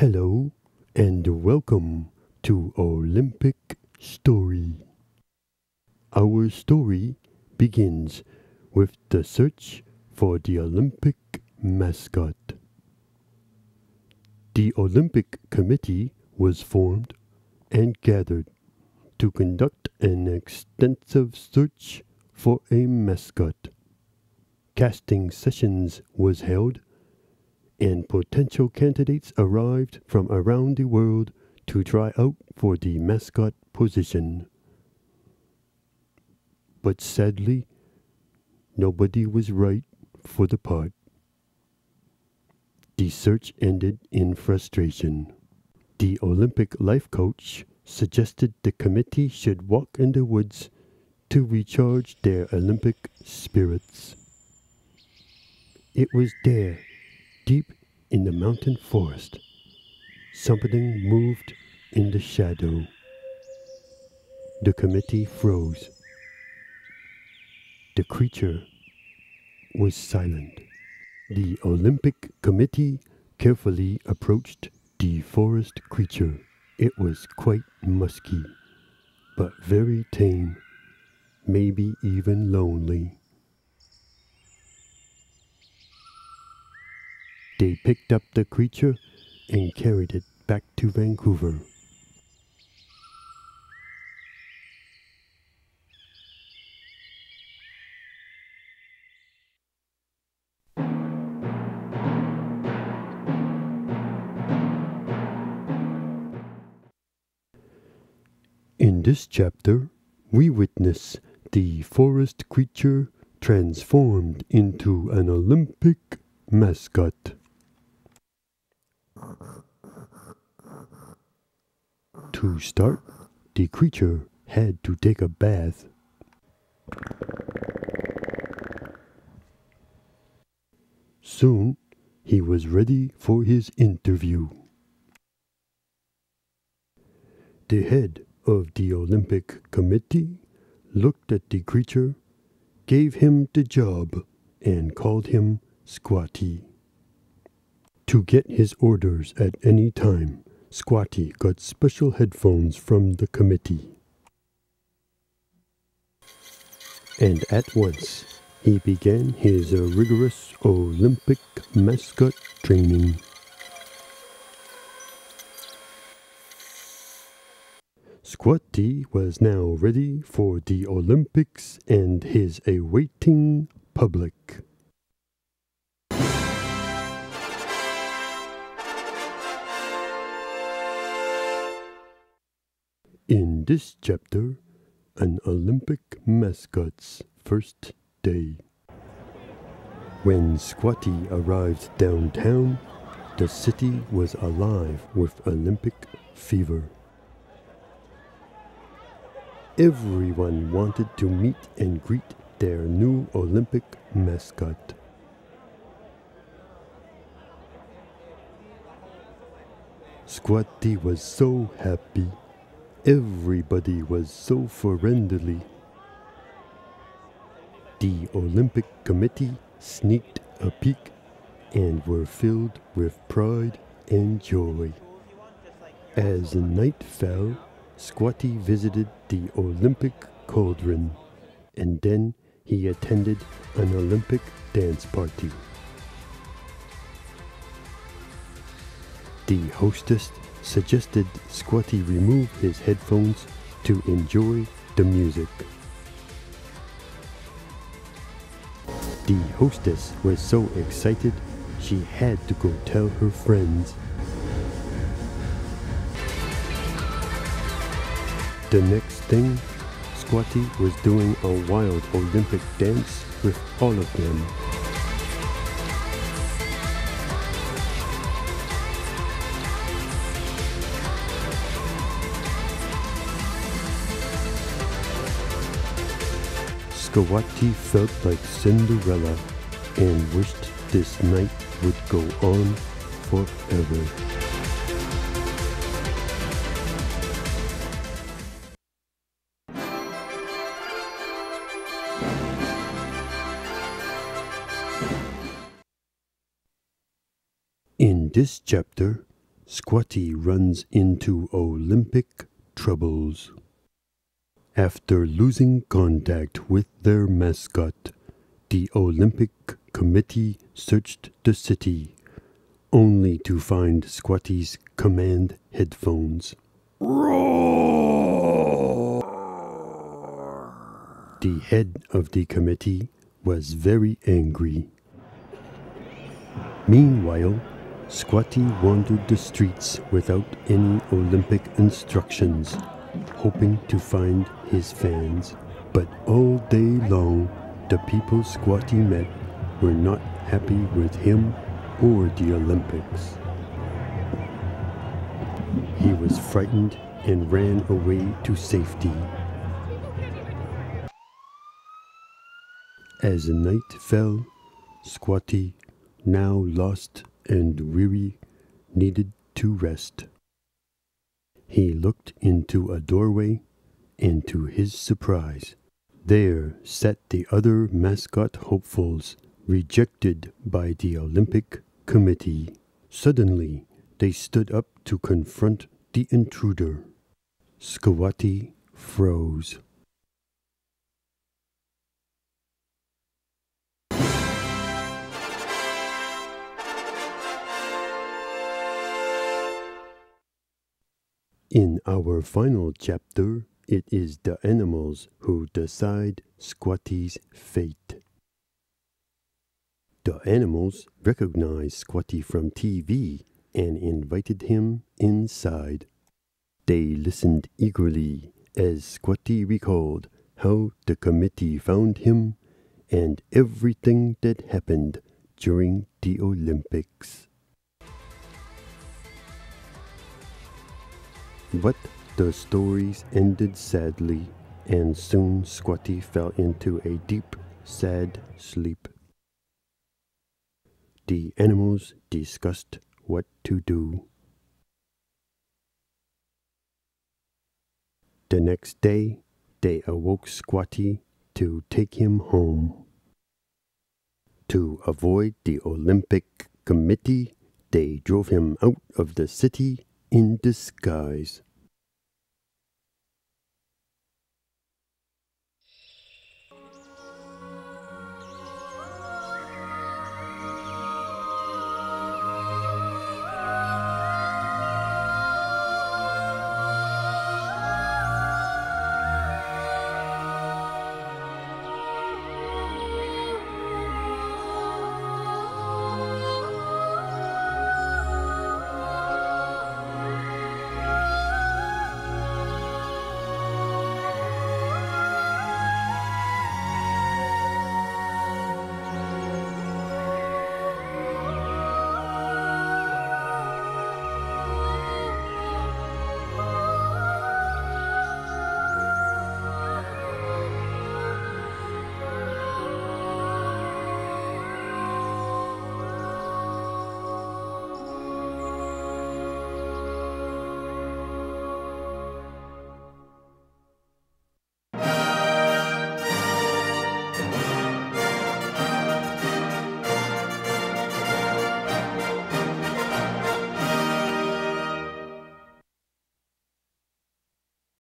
Hello and welcome to Olympic Story. Our story begins with the search for the Olympic mascot. The Olympic Committee was formed and gathered to conduct an extensive search for a mascot. Casting sessions was held and potential candidates arrived from around the world to try out for the mascot position. But sadly, nobody was right for the part. The search ended in frustration. The Olympic life coach suggested the committee should walk in the woods to recharge their Olympic spirits. It was there, deep in the mountain forest, something moved in the shadow. The committee froze. The creature was silent. The Olympic Committee carefully approached the forest creature. It was quite musky, but very tame, maybe even lonely. They picked up the creature and carried it back to Vancouver. In this chapter, we witness the forest creature transformed into an Olympic mascot. To start, the creature had to take a bath. Soon, he was ready for his interview. The head of the Olympic Committee looked at the creature, gave him the job, and called him Squatty. To get his orders at any time, Squatty got special headphones from the committee. And at once, he began his rigorous Olympic mascot training. Squatty was now ready for the Olympics and his awaiting public. In this chapter, an Olympic mascot's first day. When Squatty arrived downtown, the city was alive with Olympic fever. Everyone wanted to meet and greet their new Olympic mascot. Squatty was so happy. Everybody was so friendly. The Olympic Committee sneaked a peek and were filled with pride and joy. As night fell, Squatty visited the Olympic cauldron, and then he attended an Olympic dance party. The hostess suggested Squatty remove his headphones to enjoy the music. The hostess was so excited, she had to go tell her friends. The next thing, Squatty was doing a wild Olympic dance with all of them. Squatty felt like Cinderella and wished this night would go on forever. In this chapter, Squatty runs into Olympic troubles. After losing contact with their mascot, the Olympic Committee searched the city, only to find Squatty's command headphones. Roar! The head of the committee was very angry. Meanwhile, Squatty wandered the streets without any Olympic instructions, hoping to find his fans. But all day long, the people Squatty met were not happy with him or the Olympics. He was frightened and ran away to safety. As night fell, Squatty, now lost and weary, needed to rest. He looked into a doorway, and to his surprise, there sat the other mascot hopefuls, rejected by the Olympic Committee. Suddenly, they stood up to confront the intruder. Squatty froze. In our final chapter, it is the animals who decide Squatty's fate. The animals recognized Squatty from TV and invited him inside. They listened eagerly as Squatty recalled how the committee found him and everything that happened during the Olympics. But the stories ended sadly, and soon Squatty fell into a deep, sad sleep. The animals discussed what to do. The next day, they awoke Squatty to take him home. To avoid the Olympic Committee, they drove him out of the city in disguise.